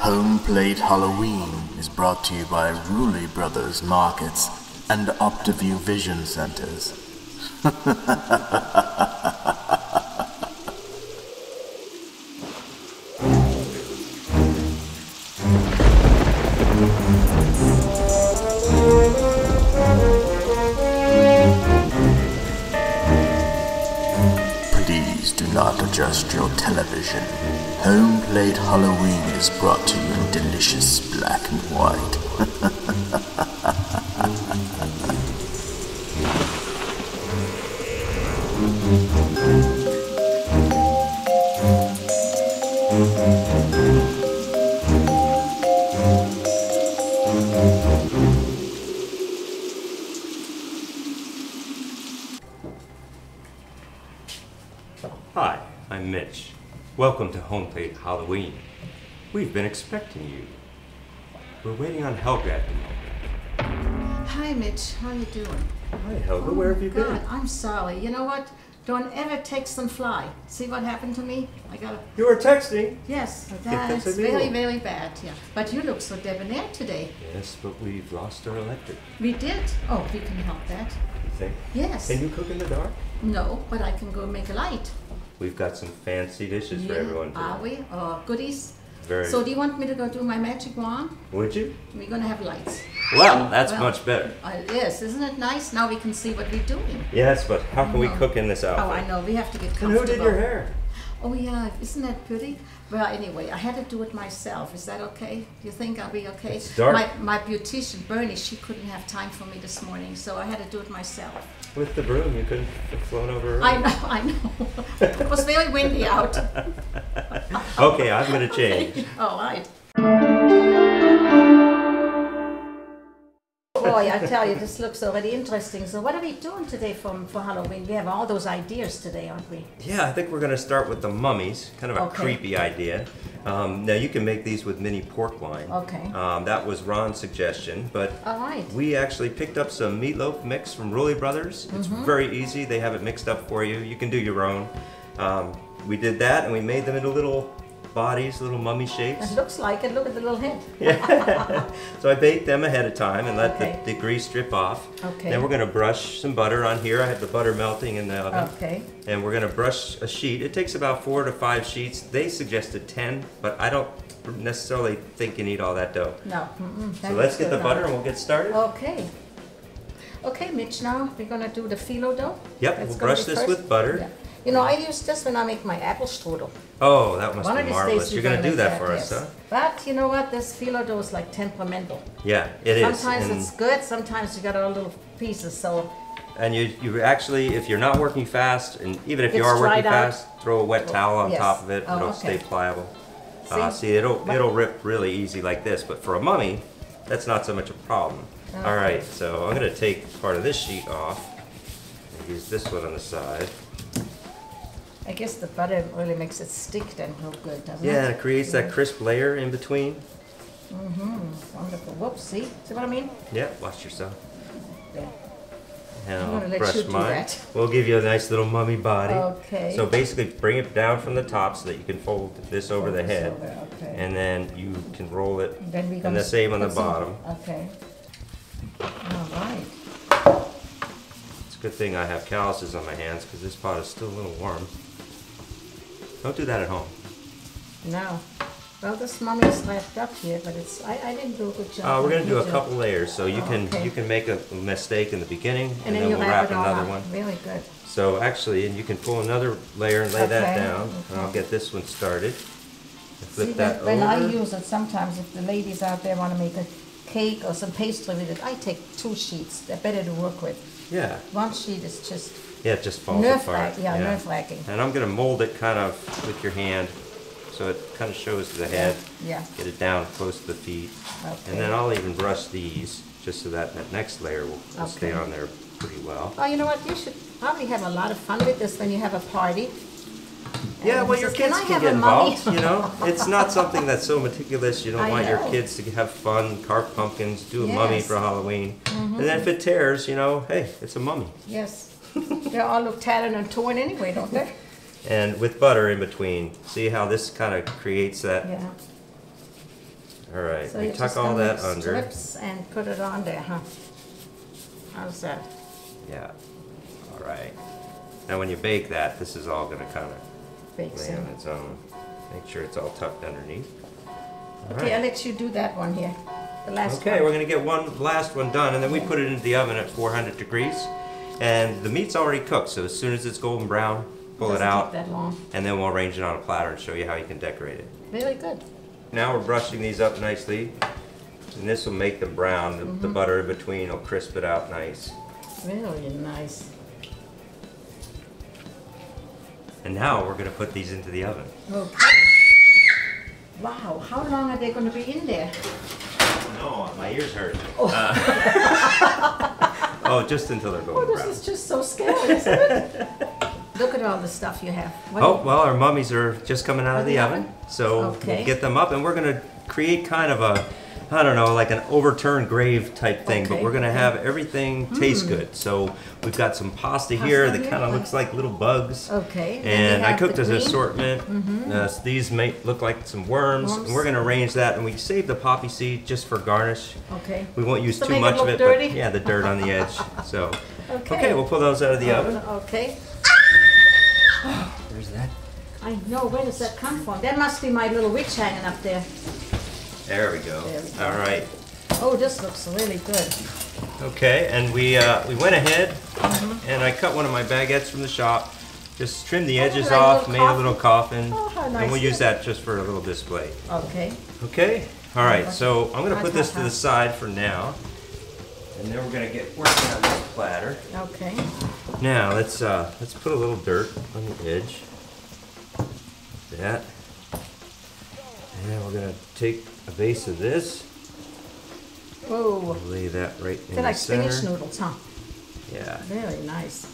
Homeplate Halloween is brought to you by Ruley Brothers Markets and Optiview Vision Centers. Please do not adjust your television. Homeplate Halloween is brought to you in delicious black and white. Hi, I'm Mitch. Welcome to Homeplate Halloween. We've been expecting you. We're waiting on Helga at the moment. Hi Mitch, how you doing? Hi Helga, where have you been? I'm sorry. You know what? Don't ever text and fly. See what happened to me? You were texting? Yes, that's that's very, very bad, yeah. But you look so debonair today. Yes, but we've lost our electric. We did? Oh, we can help that. You think? Yes. Can you cook in the dark? No, but I can go make a light. We've got some fancy dishes for everyone today. Are we? Or goodies? Very. So do you want me to go do my magic wand? Would you? We're going to have lights. Well, that's much better. Yes, isn't it nice? Now we can see what we're doing. Yes, but how can we cook in this outfit? Oh, I know. We have to get comfortable. And who did your hair? Oh yeah, isn't that pretty? Well, anyway, I had to do it myself. Is that okay? Do you think I'll be okay? It's dark. My beautician, Bernie, she couldn't have time for me this morning, so I had to do it myself. With the broom, you couldn't have flown over. I know. It was very windy out. Okay, I'm going to change. All right. Boy, I tell you, this looks already interesting. So what are we doing today for Halloween? We have all those ideas today, aren't we? Yeah, I think we're going to start with the mummies. Kind of a creepy idea. Now, you can make these with mini pork loin. Okay. That was Ron's suggestion, but all right. We actually picked up some Meat Loaf mix from Ruley Brothers. It's very easy. They have it mixed up for you. You can do your own. We did that, and we made them into little bodies, little mummy shapes. It looks like it. Look at the little head. Yeah. So I baked them ahead of time and let the grease strip off. Okay. Then we're going to brush some butter on here. I have the butter melting in the oven. Okay. And we're going to brush a sheet. It takes about 4 to 5 sheets. They suggested 10, but I don't necessarily think you need all that dough. No. So let's get the butter and we'll get started. Okay. Okay, Mitch, now we're going to do the phyllo dough. Yep, we'll brush this with butter. Yeah. You know, I use this when I make my apple strudel. Oh, that must be marvelous. You're going to do that for us, huh? But you know what? This phyllo dough is like temperamental. Yeah, it is. Sometimes it's good, sometimes you got all little pieces, so... And you actually, if you're not working fast, and even if you are working fast, throw a wet towel on top of it, it'll stay pliable. See, it'll rip really easy like this, but for a mummy, that's not so much a problem. Okay. All right, so I'm going to take part of this sheet off and use this one on the side. I guess the butter really makes it stick then real good, doesn't it? Yeah, and it creates that crisp layer in between. Wonderful. Whoops, see what I mean? Yeah, watch yourself. Yeah. And I'll brush mine. We'll give you a nice little mummy body. Okay. So basically bring it down from the top so that you can fold this over the head. Okay. And then you can roll it and the same on the bottom. Okay. All right. It's a good thing I have calluses on my hands because this pot is still a little warm. Don't do that at home. No. Well, this mummy's left up here, but it's I didn't do a good job. We're going to do a couple layers, so you can make a mistake in the beginning, and then we'll wrap another one. Really good. So actually, and you can pull another layer and lay that down, and I'll get this one started. Flip that over. When I use it, sometimes if the ladies out there want to make a cake or some pastry with it, I take 2 sheets. They're better to work with. Yeah. 1 sheet is just... Yeah, it just falls apart. Yeah, nerve-wracking. And I'm going to mold it kind of with your hand, so it kind of shows the head. Yeah. Get it down close to the feet. Okay. And then I'll even brush these, just so that next layer will stay on there pretty well. Oh, you know what? You should probably have a lot of fun with this when you have a party. Yeah, well, your kids can get involved, you know. It's not something that's so meticulous. You don't want your kids to have fun, carve pumpkins, do a mummy for Halloween. And then if it tears, you know, hey, it's a mummy. Yes. They all look tattered and torn anyway, don't they? And with butter in between. See how this kind of creates that All right, So we you tuck just all gonna that make under. strips and put it on there, huh? How's that? Yeah. All right. Now when you bake that, this is all gonna kind of Bakes lay in. on its own. Make sure it's all tucked underneath. All Okay, right. I'll let you do that one here. The last Okay, one. we're gonna get one last one done, and then we put it into the oven at 400 degrees. And the meat's already cooked, so as soon as it's golden brown, pull it Doesn't out, take that long. and then we'll arrange it on a platter and show you how you can decorate it. Very good. Now we're brushing these up nicely, and this will make them brown. The butter in between will crisp it out nice. Really nice. And now we're gonna put these into the oven. Okay. Wow, how long are they going to be in there? No, my ears hurt. Oh, just until they're golden Oh, brown. this is just so scary, isn't it? Look at all the stuff you have. What Oh, well, our mummies are just coming out of the oven, so Okay. we'll get them up, and we're gonna create kind of a, I don't know, like an overturned grave type thing, but Okay, we're gonna have everything taste good. So we've got some pasta here that here? kind of looks like little bugs. Okay. then And we I have cooked the an green. assortment. So these may look like some worms. Worms. And we're gonna arrange that, and we save the poppy seed just for garnish. Okay. We won't use To too make it much of look it, dirty? but yeah, the dirt on the edge. So, Okay. okay, we'll pull those out of the oven. Okay. There's that. I know, where does that come from? That must be my little witch hanging up there. There we go. There we go. All right. Oh, this looks really good. Okay, and we went ahead, and I cut one of my baguettes from the shop. Just trimmed the edges like a off, little made a little coffin, Oh, how and nice. we'll use that just for a little display. Okay. Okay. All right. So I'm gonna Hot, put this hot, to the hot. side for now, and then we're gonna get working on this platter. Okay. Now let's put a little dirt on the edge. Like that. And we're gonna take a base of this, Oh, lay that right in they're the like center. spinach noodles, huh? Yeah. Very nice.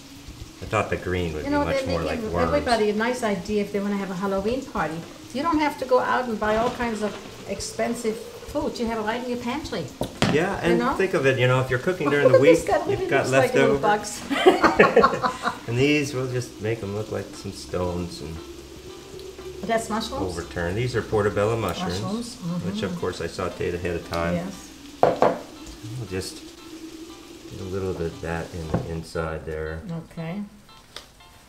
I thought the green would You know, be much they more like give worms. everybody a nice idea if they want to have a Halloween party. You don't have to go out and buy all kinds of expensive food. You have it right in your pantry. Yeah, and know? think of it, if you're cooking during the Look at week, this guy, really you've got looks like little leftover. bugs. And these, we'll just make them look like some stones and That's mushrooms? overturn. These are portobello mushrooms, Mushrooms, which of course I sauteed ahead of time. Yes. We'll just get a little bit of that in the inside there. Okay.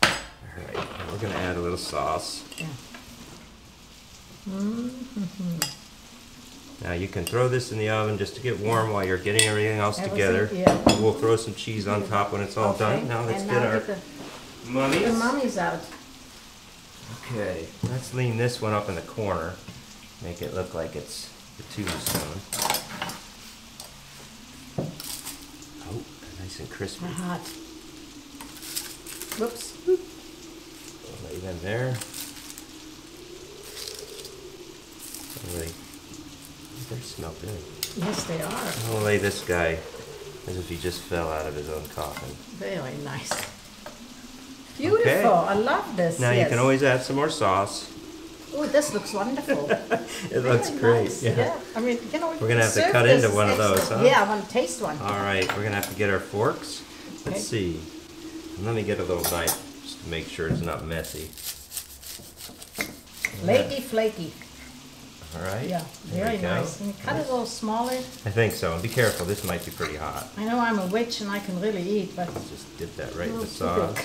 All right, and we're gonna add a little sauce. Yeah. Now you can throw this in the oven just to get warm while you're getting everything else together. yeah. We'll throw some cheese on top when it's all Okay. done. Now let's And get now our get the mummies. mummies out. Okay, let's lean this one up in the corner. Make it look like it's the tombstone. Oh, nice and crispy. Hot. Whoops. We'll lay them there. They smell good. Yes, they are. We'll lay this guy as if he just fell out of his own coffin. Very nice. Beautiful. Okay. I love this. Now yes. you can always add some more sauce. Oh, this looks wonderful. It looks Very great. nice. Yeah. I mean, We're gonna have to serve cut this into one of those, excellent. huh? Yeah, I want to taste one. All right, we're gonna have to get our forks. Okay. Let's see. And let me get a little knife just to make sure it's not messy. Flaky, flaky. All right. Yeah, there very we go. nice. Can you cut it a little smaller? I think so. And be careful. This might be pretty hot. I know I'm a witch and I can really eat, but Just dip that right in the Oh,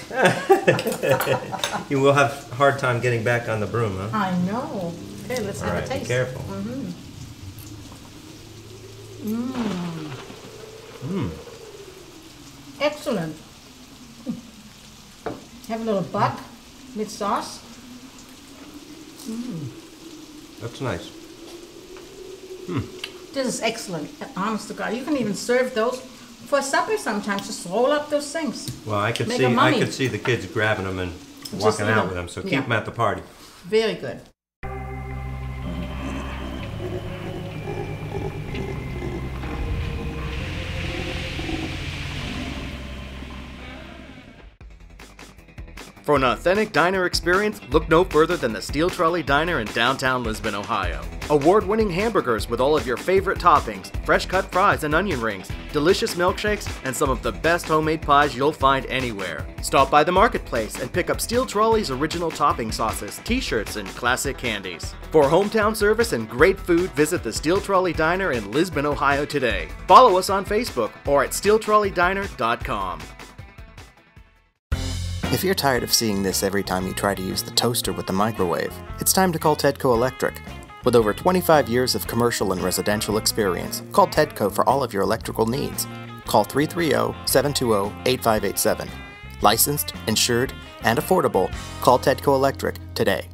sauce. You will have a hard time getting back on the broom, huh? I know. Okay, let's All have right. a taste. Be careful. Excellent. Have a little buck with sauce. That's nice. This is excellent. Honest to God, you can even serve those for supper sometimes. Just roll up those things. Well, I could Make see a mummy. the kids grabbing them and Just walking eat out 'em. with them. So keep Yeah. them at the party. Very good. For an authentic diner experience, look no further than the Steel Trolley Diner in downtown Lisbon, Ohio. Award-winning hamburgers with all of your favorite toppings, fresh-cut fries and onion rings, delicious milkshakes, and some of the best homemade pies you'll find anywhere. Stop by the marketplace and pick up Steel Trolley's original topping sauces, t-shirts, and classic candies. For hometown service and great food, visit the Steel Trolley Diner in Lisbon, Ohio today. Follow us on Facebook or at steeltrolleydiner.com. If you're tired of seeing this every time you try to use the toaster with the microwave, it's time to call Tedco Electric. With over 25 years of commercial and residential experience, call Tedco for all of your electrical needs. Call 330-720-8587. Licensed, insured, and affordable, call Tedco Electric today.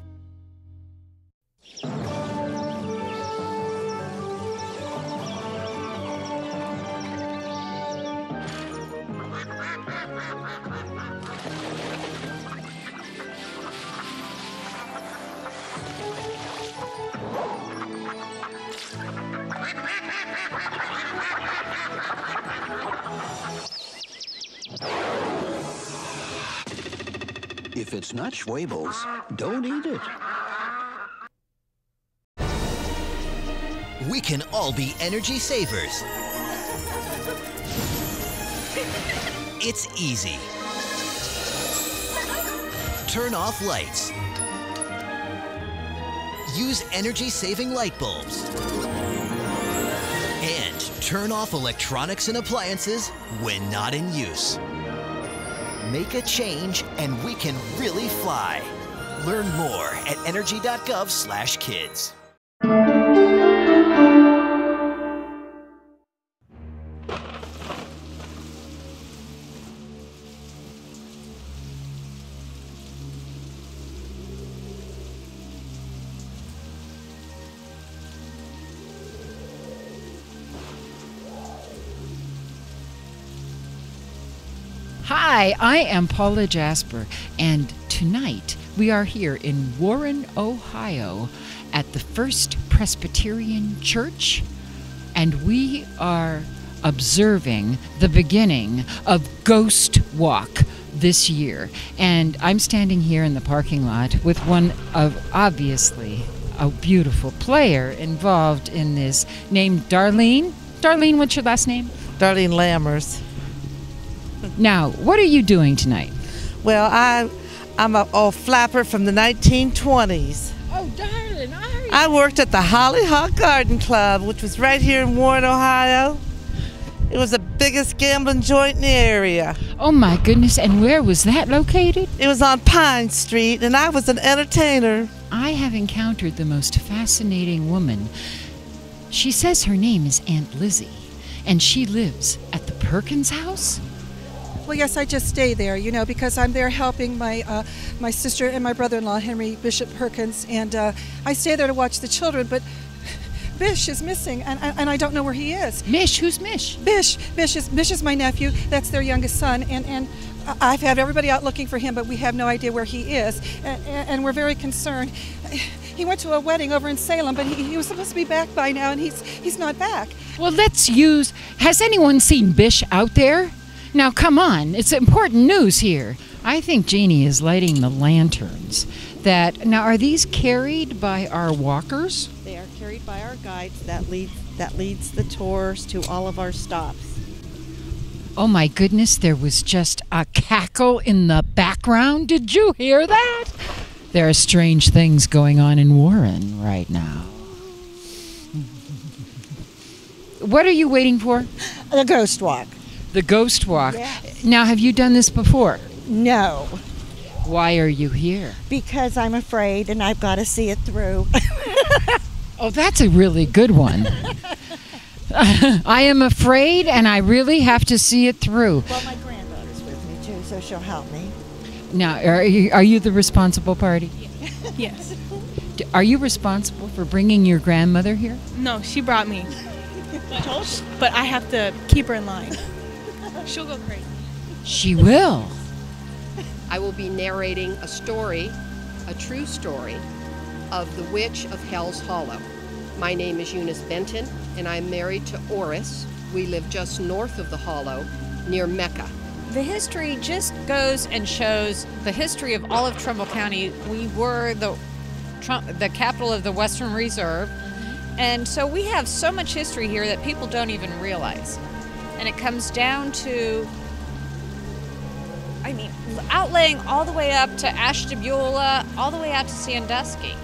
If it's not Schwabel's, don't eat it. We can all be energy savers. It's easy. Turn off lights. Use energy-saving light bulbs. And turn off electronics and appliances when not in use. Make a change and we can really fly. Learn more at energy.gov/kids. Hi, I am Paula Jasper, and tonight we are here in Warren, Ohio at the First Presbyterian Church, and we are observing the beginning of Ghost Walk this year. And I'm standing here in the parking lot with one of, obviously, a beautiful player involved in this named Darlene. Darlene, what's your last name? Darlene Lammers. Now, what are you doing tonight? Well, I'm an old flapper from the 1920s. Oh, darling, are you? I worked at the Hollyhock Garden Club, which was right here in Warren, Ohio. It was the biggest gambling joint in the area. Oh, my goodness. And where was that located? It was on Pine Street, and I was an entertainer. I have encountered the most fascinating woman. She says her name is Aunt Lizzie, and she lives at the Perkins house? Well, yes, I just stay there, you know, because I'm there helping my my sister and my brother-in-law, Henry Bishop Perkins, and I stay there to watch the children, but Bish is missing, and I don't know where he is. Mish? Who's Mish? Bish is my nephew. That's their youngest son, and I've had everybody out looking for him, but we have no idea where he is, and we're very concerned. He went to a wedding over in Salem, but he was supposed to be back by now, and he's not back. Well, has anyone seen Bish out there? Now, come on, it's important news here. I think Jeannie is lighting the lanterns. Now, are these carried by our walkers? They are carried by our guides. That leads the tours to all of our stops. Oh my goodness, there was just a cackle in the background. Did you hear that? There are strange things going on in Warren right now. What are you waiting for? The Ghost Walk. The Ghost Walk. Yes. Now, have you done this before? No. Why are you here? Because I'm afraid and I've got to see it through. Oh, that's a really good one. I am afraid and I really have to see it through. Well, my granddaughter's with me too, so she'll help me. Now, are you the responsible party? Yes. Are you responsible for bringing your grandmother here? No, she brought me. But I have to keep her in line. She'll go crazy. She will. I will be narrating a story, a true story, of the Witch of Hell's Hollow. My name is Eunice Benton, and I'm married to Oris. We live just north of the Hollow, near Mecca. the history just goes and shows the history of all of Trumbull County. We were the capital of the Western Reserve, and so we have so much history here that people don't even realize. And it comes down to, I mean, outlaying all the way up to Ashtabula, all the way out to Sandusky.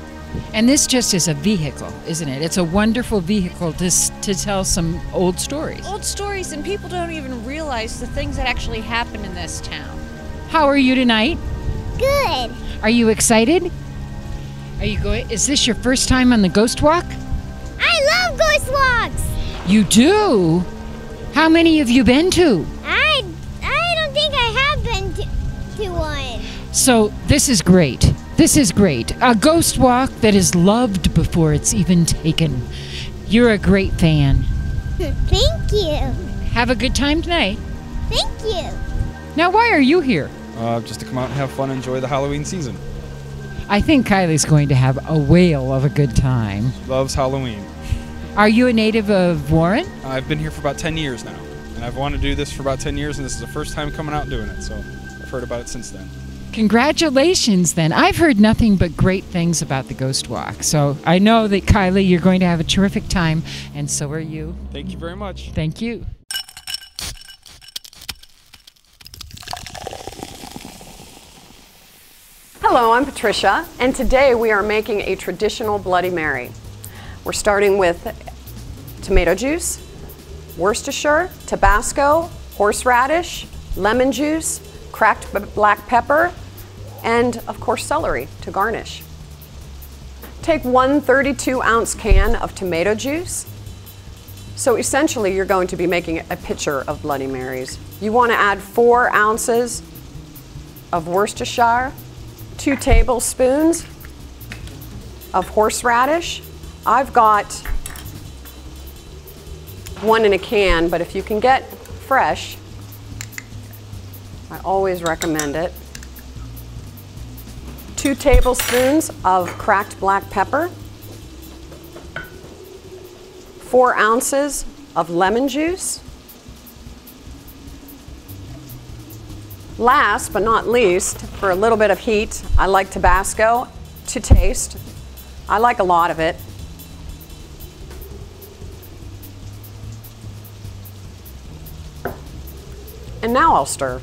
And this just is a vehicle, isn't it? It's a wonderful vehicle to tell some old stories. Old stories, and people don't even realize the things that actually happen in this town. How are you tonight? Good. Are you excited? Are you going? Is this your first time on the Ghost Walk? I love ghost walks. You do? How many have you been to? I don't think I have been to one. So this is great. This is great. A ghost walk that is loved before it's even taken. You're a great fan. Thank you. Have a good time tonight. Thank you. Now, why are you here? Just to come out and have fun and enjoy the Halloween season. I think Kylie's going to have a whale of a good time. Loves Halloween. Are you a native of Warren? I've been here for about 10 years now. And I've wanted to do this for about 10 years, and this is the first time coming out and doing it. So I've heard about it since then. Congratulations, then. I've heard nothing but great things about the Ghost Walk. So I know that, Kylie, you're going to have a terrific time, and so are you. Thank you very much. Thank you. Hello, I'm Patricia, and today we are making a traditional Bloody Mary. We're starting with tomato juice, Worcestershire, Tabasco, horseradish, lemon juice, cracked black pepper, and of course celery to garnish. Take one 32-ounce can of tomato juice. So essentially you're going to be making a pitcher of Bloody Marys. You want to add 4 ounces of Worcestershire, 2 tablespoons of horseradish. I've got 1 in a can, but if you can get fresh, I always recommend it. 2 tablespoons of cracked black pepper, 4 ounces of lemon juice. Last but not least, for a little bit of heat, I like Tabasco to taste. I like a lot of it. And now I'll stir.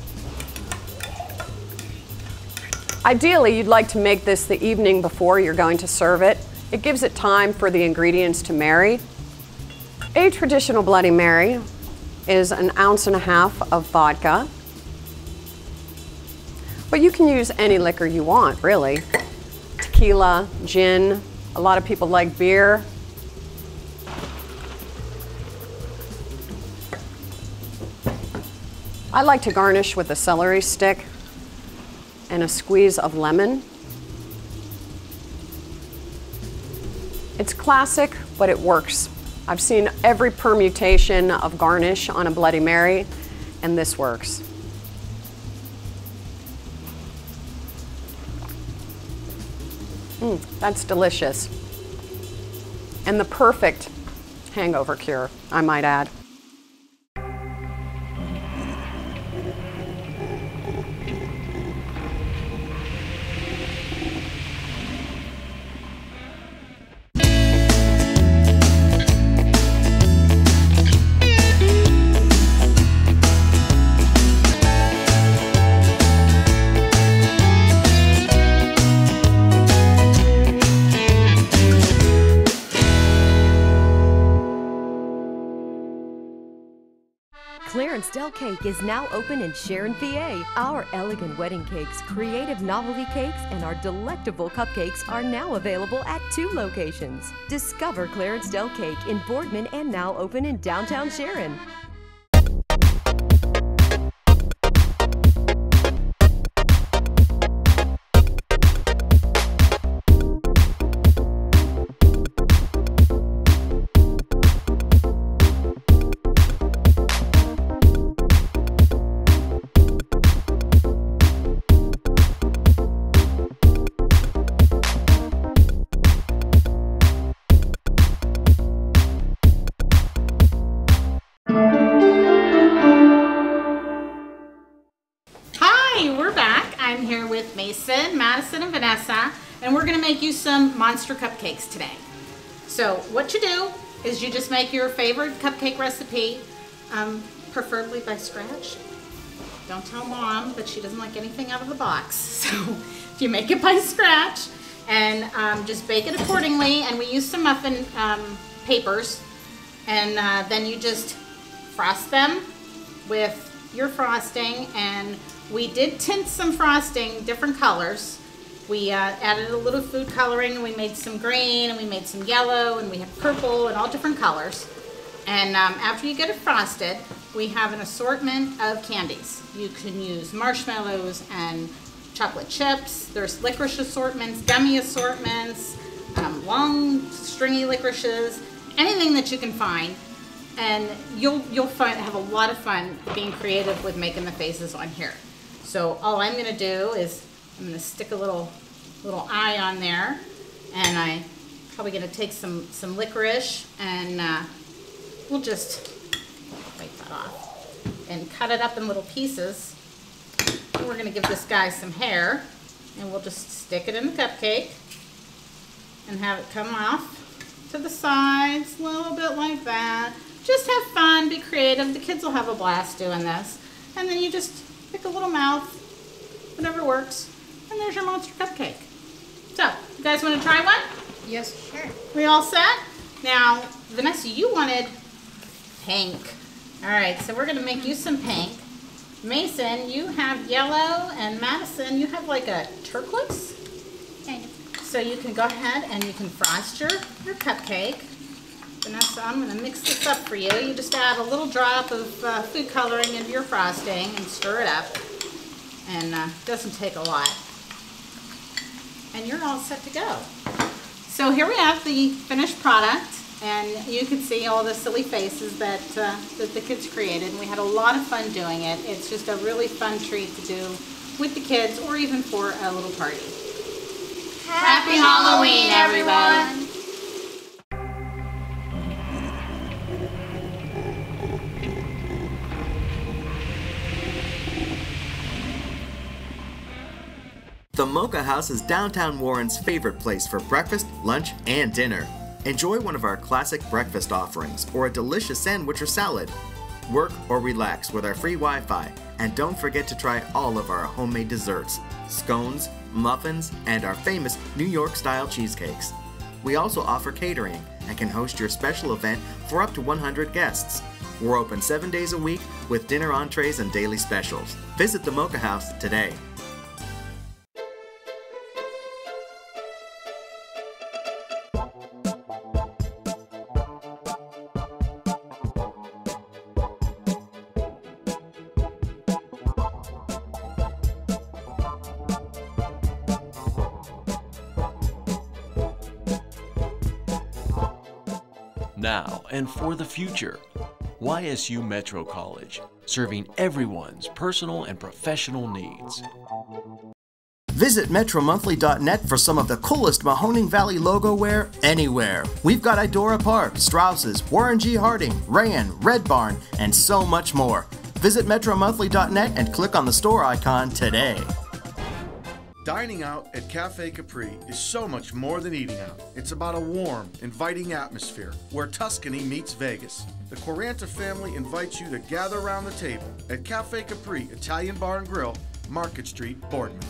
Ideally, you'd like to make this the evening before you're going to serve it. It gives it time for the ingredients to marry. A traditional Bloody Mary is 1.5 ounces of vodka. But you can use any liquor you want, really. Tequila, gin, a lot of people like beer. I like to garnish with a celery stick and a squeeze of lemon. It's classic, but it works. I've seen every permutation of garnish on a Bloody Mary, and this works. That's delicious. And the perfect hangover cure, I might add. Del Cake is now open in Sharon, PA. Our elegant wedding cakes, creative novelty cakes, and our delectable cupcakes are now available at 2 locations. Discover Clarence Del Cake in Boardman and now open in downtown Sharon. Thank you. and we're gonna make you some Monster Cupcakes today. So what you do is you just make your favorite cupcake recipe, preferably by scratch. Don't tell Mom, but she doesn't like anything out of the box. So if you make it by scratch, and just bake it accordingly, and we use some muffin papers, and then you just frost them with your frosting, and we did tint some frosting different colors. We added a little food coloring, and we made some green, and we made some yellow, and we have purple, and all different colors. And after you get it frosted, we have an assortment of candies. You can use marshmallows and chocolate chips. There's licorice assortments, gummy assortments, long stringy licorices, anything that you can find. And you'll have a lot of fun being creative with making the faces on here. So all I'm gonna do is I'm gonna stick a little eye on there, and I'm probably gonna take some licorice, and we'll just wipe that off and cut it up in little pieces. And we're gonna give this guy some hair, and we'll just stick it in the cupcake and have it come off to the sides a little bit like that. Just have fun, be creative. The kids will have a blast doing this. And then you just pick a little mouth, whatever works, and there's your Monster Cupcake. So, you guys want to try one? Yes, sure. We all set? Now, Vanessa, you wanted pink. All right, so we're gonna make you some pink. Mason, you have yellow, and Madison, you have like a turquoise. Kind of. So you can go ahead and you can frost your cupcake. Vanessa, I'm going to mix this up for you. You just add a little drop of food coloring into your frosting and stir it up. And it doesn't take a lot. And you're all set to go. So here we have the finished product. And you can see all the silly faces that the kids created. And we had a lot of fun doing it. It's just a really fun treat to do with the kids, or even for a little party. Happy Halloween, everyone! The Mocha House is downtown Warren's favorite place for breakfast, lunch, and dinner. Enjoy one of our classic breakfast offerings, or a delicious sandwich or salad. Work or relax with our free Wi-Fi, and don't forget to try all of our homemade desserts, scones, muffins, and our famous New York-style cheesecakes. We also offer catering and can host your special event for up to 100 guests. We're open 7 days a week with dinner entrees and daily specials. Visit the Mocha House today. Now and for the future, YSU Metro College, serving everyone's personal and professional needs. Visit metromonthly.net for some of the coolest Mahoning Valley logo wear anywhere. We've got Idora Park, Straus's, Warren G. Harding, Rayan, Red Barn, and so much more. Visit metromonthly.net and click on the store icon today. Dining out at Cafe Capri is so much more than eating out. It's about a warm, inviting atmosphere where Tuscany meets Vegas. The Quaranta family invites you to gather around the table at Cafe Capri Italian Bar and Grill, Market Street, Boardman.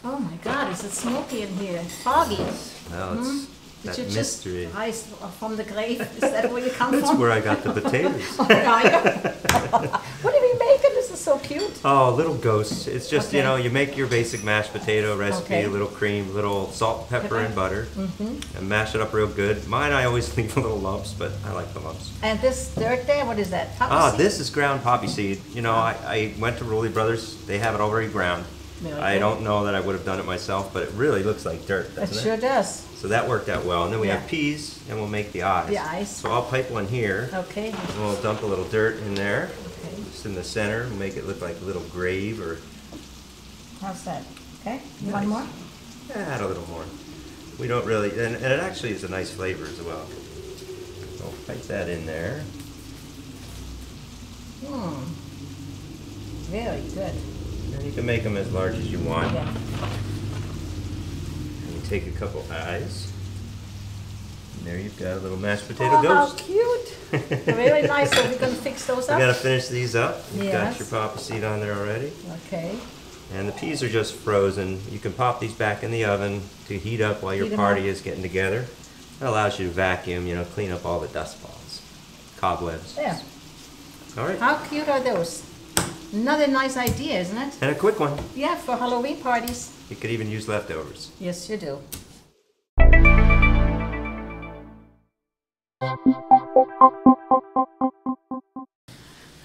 Oh my God, is it smoky in here? Foggy. No, it's that mystery. Just rise from the grave? Is that where you come from? That's where I got the potatoes. Oh, yeah. What are we making? This is so cute. Oh, little ghosts. It's just, you know, you make your basic mashed potato recipe, a little cream, little salt, pepper, and butter, and mash it up real good. Mine, I always leave a little lumps, but I like the lumps. And this dirt there, what is that? Poppy seed? This is ground poppy seed. You know, I went to Rowley Brothers. They have it already ground. Really I good. don't know that I would have done it myself, but it really looks like dirt, doesn't it? Sure does. So that worked out well. And then we have peas, and we'll make the eyes. The eyes. So I'll pipe one here. Okay. And we'll dump a little dirt in there. Okay. Just in the center, and make it look like a little grave or... How's that? Okay. You want more? Add a little more. We don't really... And it actually is a nice flavor as well. I'll pipe that in there. Very good. And you can make them as large as you want. Yeah. And you take a couple eyes. And there you've got a little mashed potato ghost. How cute. Very nice. So we're going to fix those up? You got to finish these up. You've Yes. got your papa seed on there already. Okay. And the peas are just frozen. You can pop these back in the oven to heat up while your Heat 'em party up. is getting together. That allows you to vacuum, you know, clean up all the dust balls, cobwebs. Yeah. All right. How cute are those? Another nice idea, isn't it? And a quick one. Yeah, for Halloween parties. You could even use leftovers. Yes, you do.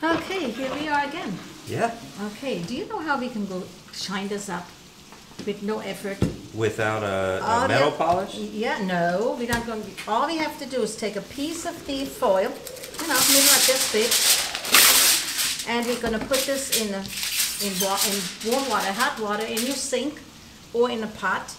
Okay, here we are again. Yeah. Okay, do you know how we can go shine this up with no effort? Without a All metal we- polish? Yeah, no, we're not going to. All we have to do is take a piece of the foil, you know, maybe like this big, and we're going to put this in warm water, hot water, in your sink or in a pot,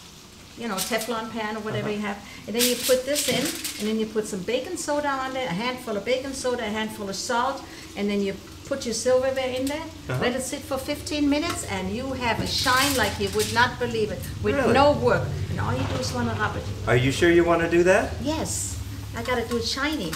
you know, Teflon pan or whatever you have. And then you put this in, and then you put some baking soda on there, a handful of baking soda, a handful of salt, and then you put your silverware in there, let it sit for 15 minutes, and you have a shine like you would not believe it, with Really? no work. And all you do is want to rub it. Are you sure you want to do that? Yes, I got to do it shiny.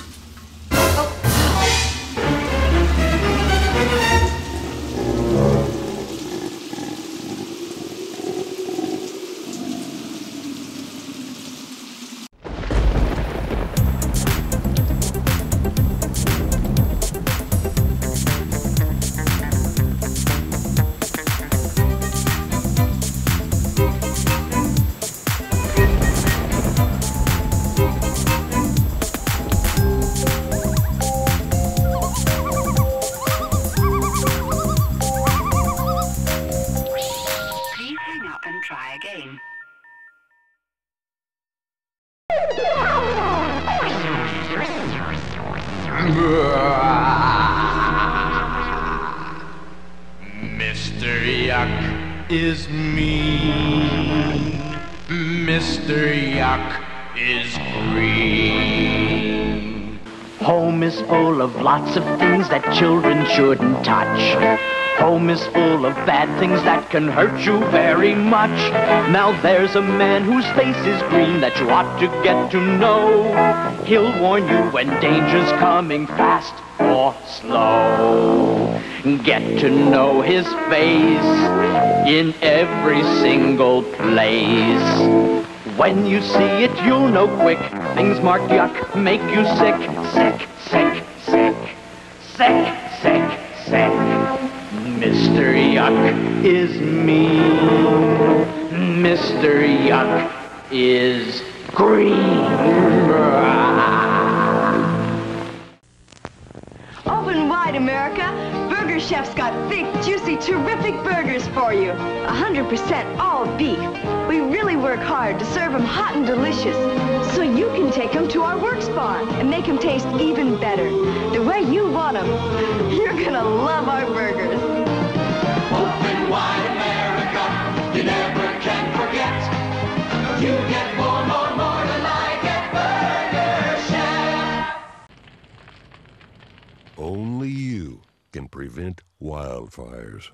Mr. Yock is mean. Mr. Yock is green. Home is full of lots of things that children shouldn't touch. Home is full of bad things that can hurt you very much. Now there's a man whose face is green that you ought to get to know. He'll warn you when danger's coming fast or slow. Get to know his face in every single place. When you see it, you'll know quick. Things marked yuck make you sick, sick, sick, sick, sick, sick, sick. Mr. Yuck is mean. Mr. Yuck is green. Open wide, America. Burger Chef's got big, juicy, terrific burgers for you. 100% all beef. We really work hard to serve them hot and delicious, so you can take them to our works bar and make them taste even better. The way you want them. You're gonna love our burgers. Open wide America, you never can forget. You get more to like at Burger Chef. Only you can prevent wildfires.